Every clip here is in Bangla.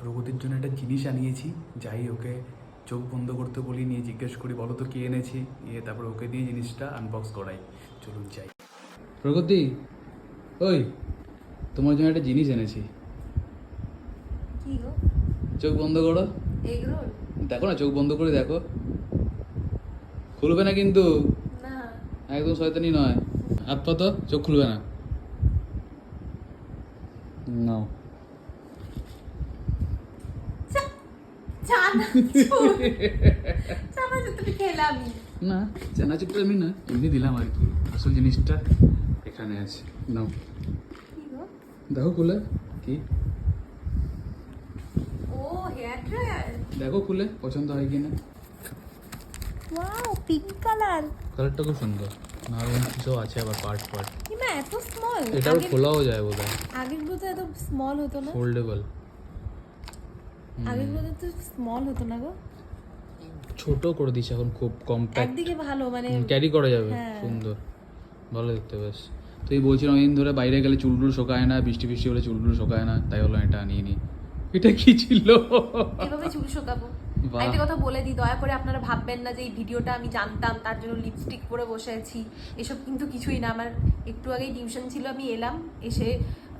প্রগতির জন্য একটা জিনিস আনিয়েছি, যাই ওকে চোখ বন্ধ করতে বলি, নিয়ে জিজ্ঞেস করি বলো তো কি এনেছি, নিয়ে তারপর ওকে দিয়ে জিনিসটা আনবক্স করাই। চলুন যাই। প্রগতি, ওই তোমার জন্য একটা জিনিস এনেছি। কি গো? চোখ বন্ধ করো, এগ রোল? দেখো না, চোখ বন্ধ করে দেখো, খুলবে না কিন্তু, না। একদম শয়তানি নয়। হাত পা তো, চোখ খুলবে না। নাও। তুমি খেলামই না, চানাচুরটা আমি না এমনি দিলাম আর কি, আসল জিনিসটা এখানে আছে। নাও কি গো? দেখো খুলে কি, ও হেয়ার ড্রায়ার। দেখো খুলে পছন্দ হয় কিনা। Wow, pink colour. কালারটা খুব সুন্দর, আর কিছু আছে আবার পার্ট পার্ট। না এত স্মল, এটাও খোলাও যায় বোধ হয়, আগের গুলো তো এত স্মল হতো না। ফোল্ডেবল। আগের গুলো তো স্মল হতো না গো। ছোট করে দিচ্ছে এখন, খুব কম্প্যাক্ট, একদিকে ভালো মানে ক্যারি করা যাবে, হ্যাঁ। সুন্দর, ভালো দেখতে বেশ। তো এই বলছিলাম অনেকদিন ধরে বাইরে গেলে চুলটুল শোকায় না, বৃষ্টি বৃষ্টি হলে চুলটুল শোকায় না, তাই হলো এটা আনিয়ে নি। এটা কি ছিল? এভাবে চুল শোকাবো। বাহ। একটা কথা বলে দিই, দয়া করে আপনারা ভাববেন না যে এই ভিডিওটা আমি জানতাম তার জন্য লিপস্টিক পরে বসে আছি, এসব কিন্তু কিছুই না। আমার একটু আগেই টিউশন ছিল, আমি এলাম, এসে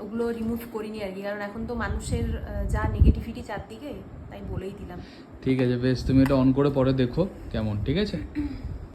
ওগুলো রিমুভ করিনি আর কি, কারণ এখন তো মানুষের যা নেগেটিভিটি চারদিকে, তাই বলেই দিলাম। ঠিক আছে বেশ, তুমি এটা অন করে পরে দেখো কেমন, ঠিক আছে?